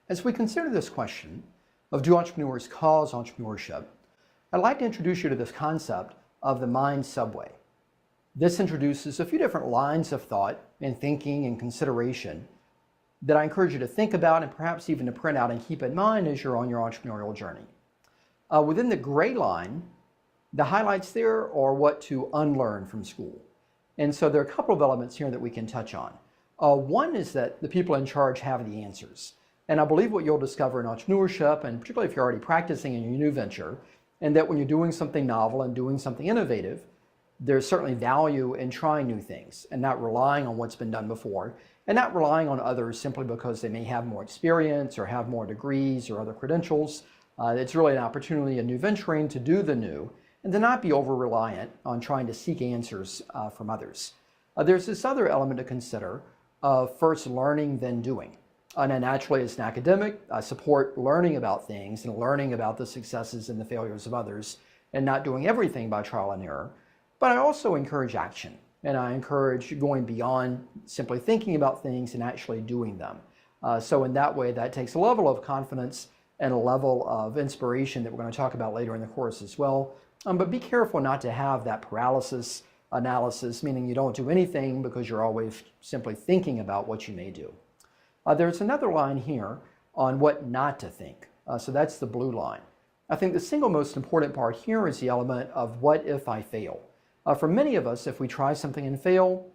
As we consider this question of do entrepreneurs cause entrepreneurship, I'd like to introduce you to this concept of the mind subway. This introduces a few different lines of thought and thinking and consideration that I encourage you to think about and perhaps even to print out and keep in mind as you're on your entrepreneurial journey. Within the gray line, the highlights there are what to unlearn from school. And so there are a couple of elements here that we can touch on. One is that the people in charge have the answers. And I believe what you'll discover in entrepreneurship, and particularly if you're already practicing in your new venture, and that when you're doing something novel and doing something innovative, there's certainly value in trying new things and not relying on what's been done before, and not relying on others simply because they may have more experience or have more degrees or other credentials. It's really an opportunity in new venturing to do the new and to not be over-reliant on trying to seek answers from others. There's this other element to consider of first learning, then doing. And naturally, as an academic, I support learning about things and learning about the successes and the failures of others and not doing everything by trial and error. But I also encourage action, and I encourage going beyond simply thinking about things and actually doing them. So in that way, that takes a level of confidence and a level of inspiration that we're going to talk about later in the course as well. But be careful not to have that paralysis analysis, meaning you don't do anything because you're always simply thinking about what you may do. There's another line here on what not to think. So that's the blue line. I think the single most important part here is the element of what if I fail. For many of us, if we try something and fail,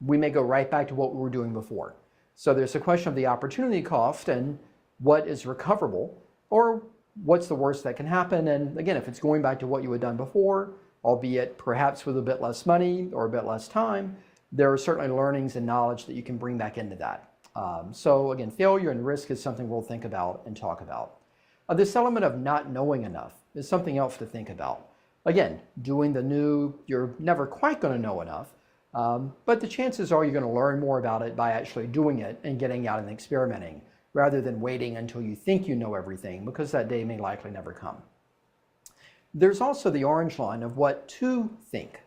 we may go right back to what we were doing before. So there's a question of the opportunity cost and what is recoverable, or what's the worst that can happen. And again, if it's going back to what you had done before, albeit perhaps with a bit less money or a bit less time, there are certainly learnings and knowledge that you can bring back into that. So again, failure and risk is something we'll think about and talk about. This element of not knowing enough is something else to think about. Again, doing the new, you're never quite going to know enough, but the chances are you're going to learn more about it by actually doing it and getting out and experimenting, rather than waiting until you think you know everything, because that day may likely never come. There's also the orange line of what to think.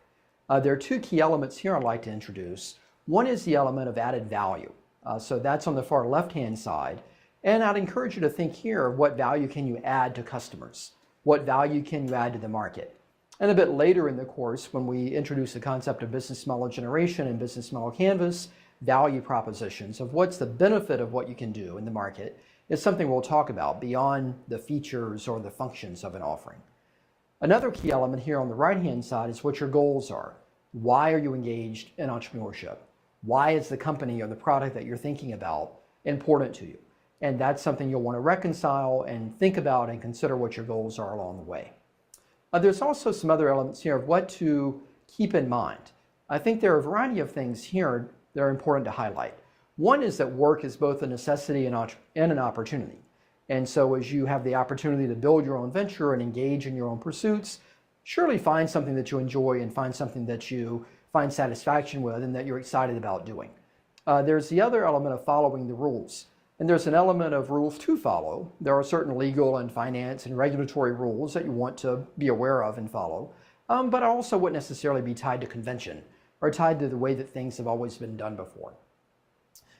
There are two key elements here I'd like to introduce. One is the element of added value. So that's on the far left-hand side. And I'd encourage you to think here of what value can you add to customers? What value can you add to the market? And a bit later in the course, when we introduce the concept of business model generation and business model canvas, value propositions of what's the benefit of what you can do in the market is something we'll talk about beyond the features or the functions of an offering. Another key element here on the right-hand side is what your goals are. Why are you engaged in entrepreneurship? Why is the company or the product that you're thinking about important to you? And that's something you'll want to reconcile and think about and consider what your goals are along the way. There's also some other elements here of what to keep in mind. I think there are a variety of things here that are important to highlight. One is that work is both a necessity and an opportunity. And so as you have the opportunity to build your own venture and engage in your own pursuits, surely find something that you enjoy and find something that you find satisfaction with and that you're excited about doing. There's the other element of following the rules. And there's an element of rules to follow. There are certain legal and finance and regulatory rules that you want to be aware of and follow, but also wouldn't necessarily be tied to convention or tied to the way that things have always been done before.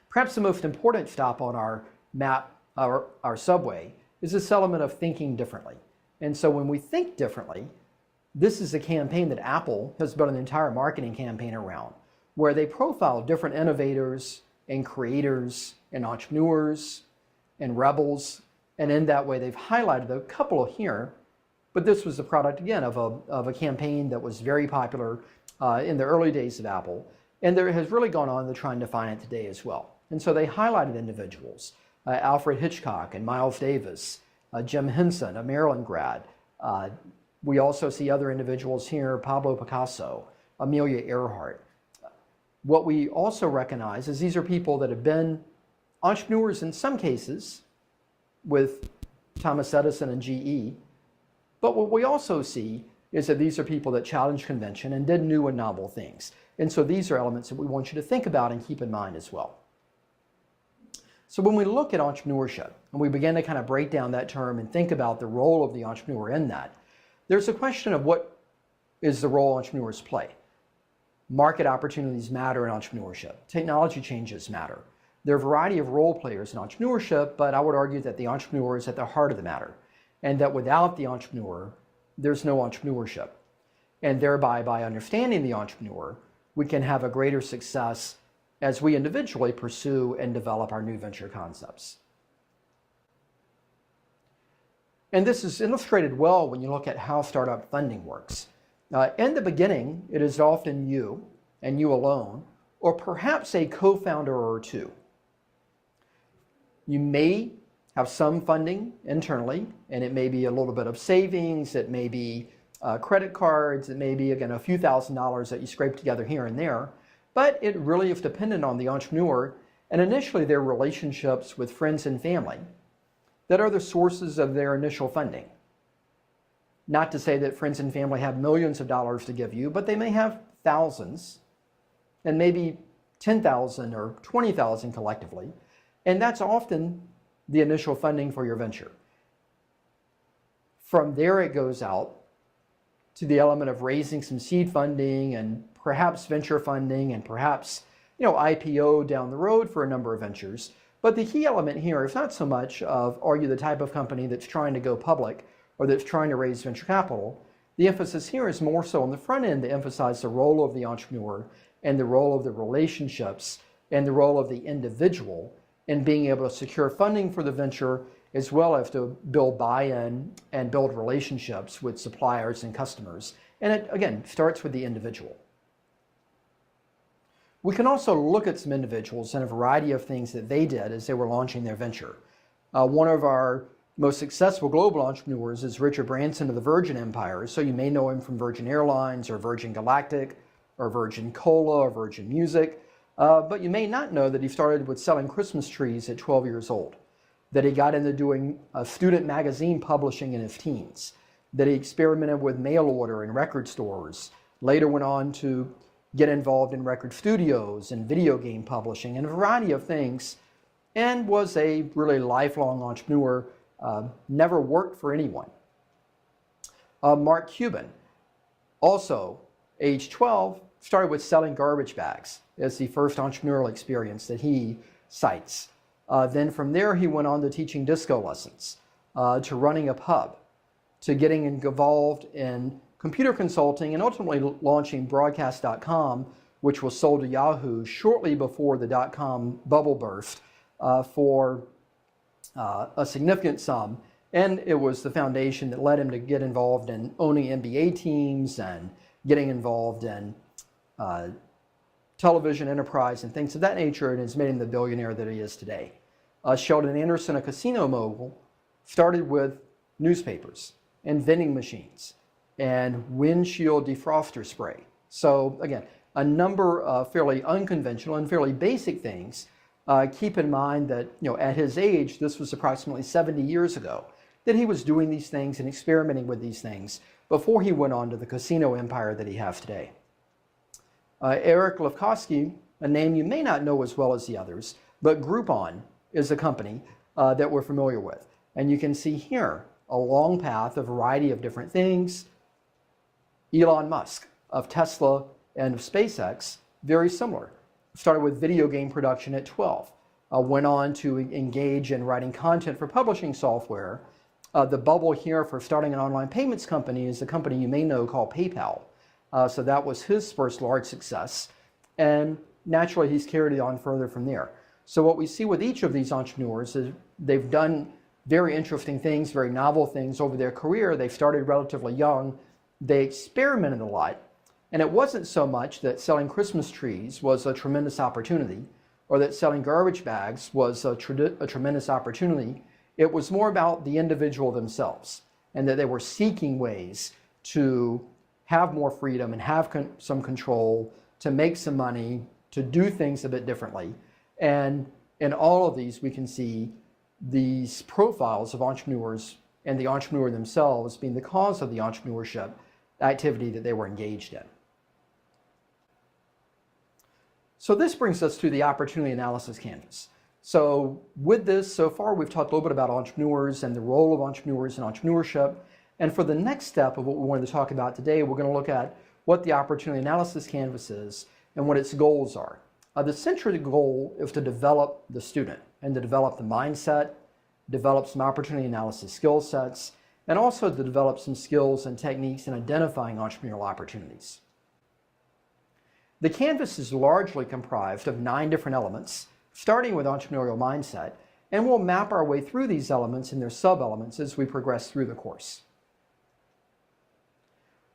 Perhaps the most important stop on our map, our subway, is this element of thinking differently. And so when we think differently, this is a campaign that Apple has built an entire marketing campaign around, where they profile different innovators and creators and entrepreneurs and rebels. And in that way, they've highlighted a couple here, but this was a product, again, of a campaign that was very popular in the early days of Apple. And there has really gone on to try and define it today as well. And so they highlighted individuals, Alfred Hitchcock and Miles Davis, Jim Henson, a Maryland grad. We also see other individuals here, Pablo Picasso, Amelia Earhart. What we also recognize is these are people that have been entrepreneurs in some cases with Thomas Edison and GE. But what we also see is that these are people that challenged convention and did new and novel things. And so these are elements that we want you to think about and keep in mind as well. So when we look at entrepreneurship and we begin to kind of break down that term and think about the role of the entrepreneur in that, there's a question of what is the role entrepreneurs play. Market opportunities matter in entrepreneurship. Technology changes matter. There are a variety of role players in entrepreneurship, but I would argue that the entrepreneur is at the heart of the matter, and that without the entrepreneur, there's no entrepreneurship. And thereby, by understanding the entrepreneur, we can have a greater success as we individually pursue and develop our new venture concepts. And this is illustrated well when you look at how startup funding works. In the beginning, it is often you and you alone, or perhaps a co-founder or two. You may have some funding internally, and it may be a little bit of savings, it may be credit cards, it may be, again, a few $1,000s that you scrape together here and there, but it really is dependent on the entrepreneur and initially their relationships with friends and family that are the sources of their initial funding. Not to say that friends and family have millions of dollars to give you, but they may have thousands and maybe 10,000 or 20,000 collectively, and that's often the initial funding for your venture. From there it goes out to the element of raising some seed funding and perhaps venture funding and perhaps IPO down the road for a number of ventures. But the key element here is not so much of are you the type of company that's trying to go public or that's trying to raise venture capital. The emphasis here is more so on the front end to emphasize the role of the entrepreneur and the role of the relationships and the role of the individual in being able to secure funding for the venture, as well as to build buy-in and build relationships with suppliers and customers. And it, again, starts with the individual. We can also look at some individuals and a variety of things that they did as they were launching their venture. One of our most successful global entrepreneurs is Richard Branson of the Virgin Empire. So you may know him from Virgin Airlines or Virgin Galactic or Virgin Cola or Virgin Music. But you may not know that he started with selling Christmas trees at 12 years old, that he got into doing student magazine publishing in his teens, that he experimented with mail order in record stores, later went on to get involved in record studios and video game publishing and a variety of things, and was a really lifelong entrepreneur, never worked for anyone. Mark Cuban, also age 12, started with selling garbage bags as the first entrepreneurial experience that he cites. Then from there, he went on to teaching disco lessons, to running a pub, to getting involved in computer consulting, and ultimately launching Broadcast.com, which was sold to Yahoo shortly before the dot-com bubble burst for a significant sum. And it was the foundation that led him to get involved in owning NBA teams and getting involved in television enterprise and things of that nature, and has made him the billionaire that he is today. Sheldon Anderson, a casino mogul, started with newspapers and vending machines and windshield defroster spray. So again, a number of fairly unconventional and fairly basic things. Keep in mind that at his age, this was approximately 70 years ago, that he was doing these things and experimenting with these things before he went on to the casino empire that he has today. Eric Lefkowski, a name you may not know as well as the others, but Groupon is a company that we're familiar with. And you can see here a long path, a variety of different things. Elon Musk of Tesla and of SpaceX, very similar. Started with video game production at 12. Went on to engage in writing content for publishing software. The bubble here for starting an online payments company is a company you may know called PayPal. So that was his first large success. And naturally, he's carried it on further from there. So what we see with each of these entrepreneurs is they've done very interesting things, very novel things over their career. They started relatively young. They experimented a lot. And it wasn't so much that selling Christmas trees was a tremendous opportunity or that selling garbage bags was a tremendous opportunity. It was more about the individual themselves and that they were seeking ways to have more freedom and have some control, to make some money, to do things a bit differently. And in all of these, we can see these profiles of entrepreneurs and the entrepreneur themselves being the cause of the entrepreneurship activity that they were engaged in. So this brings us to the opportunity analysis canvas. So with this, so far we've talked a little bit about entrepreneurs and the role of entrepreneurs in entrepreneurship. And for the next step of what we wanted to talk about today, we're going to look at what the opportunity analysis canvas is and what its goals are. The central goal is to develop the student and to develop the mindset, develop some opportunity analysis skill sets, and also to develop some skills and techniques in identifying entrepreneurial opportunities. The canvas is largely comprised of 9 different elements, starting with entrepreneurial mindset, and we'll map our way through these elements and their sub-elements as we progress through the course.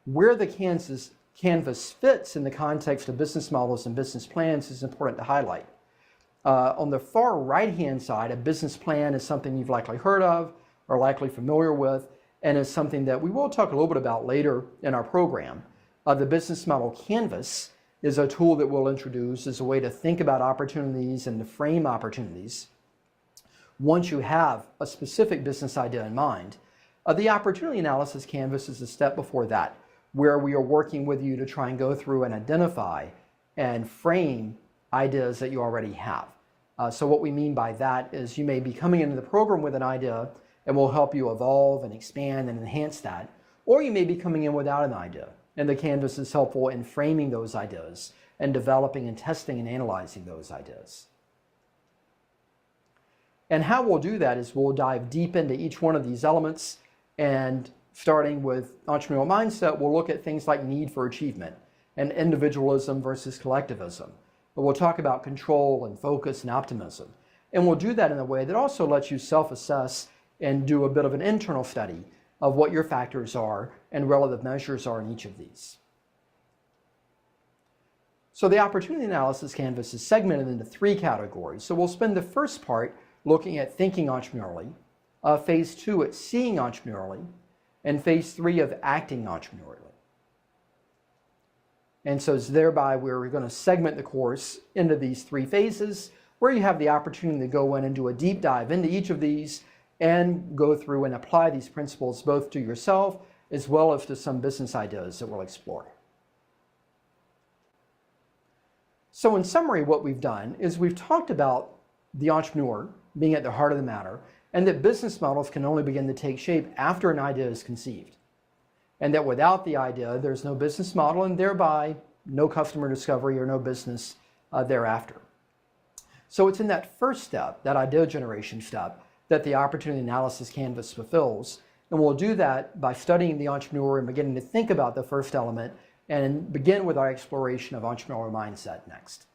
Where the canvas fits in the context of business models and business plans is important to highlight. On the far right-hand side, a business plan is something you've likely heard of or likely familiar with, and is something that we will talk a little bit about later in our program. The business model canvas is a tool that we'll introduce as a way to think about opportunities and to frame opportunities. Once you have a specific business idea in mind, the opportunity analysis canvas is a step before that, where we are working with you to try and go through and identify and frame ideas that you already have. So what we mean by that is you may be coming into the program with an idea and we'll help you evolve and expand and enhance that, or you may be coming in without an idea, and the canvas is helpful in framing those ideas and developing and testing and analyzing those ideas. And how we'll do that is we'll dive deep into each one of these elements, and starting with entrepreneurial mindset, we'll look at things like need for achievement and individualism versus collectivism. But we'll talk about control and focus and optimism. And we'll do that in a way that also lets you self-assess and do a bit of an internal study of what your factors are and relative measures are in each of these. So the opportunity analysis canvas is segmented into 3 categories. So we'll spend the first part looking at thinking entrepreneurially, phase 2 at seeing entrepreneurially, and phase 3 of acting entrepreneurially. And so it's thereby we're going to segment the course into these 3 phases, where you have the opportunity to go in and do a deep dive into each of these and go through and apply these principles both to yourself as well as to some business ideas that we'll explore. So in summary, what we've done is we've talked about the entrepreneur being at the heart of the matter, and that business models can only begin to take shape after an idea is conceived. And that without the idea, there's no business model, and thereby no customer discovery or no business thereafter. So it's in that first step, that idea generation step, that the opportunity analysis canvas fulfills. And we'll do that by studying the entrepreneur and beginning to think about the first element, and begin with our exploration of entrepreneurial mindset next.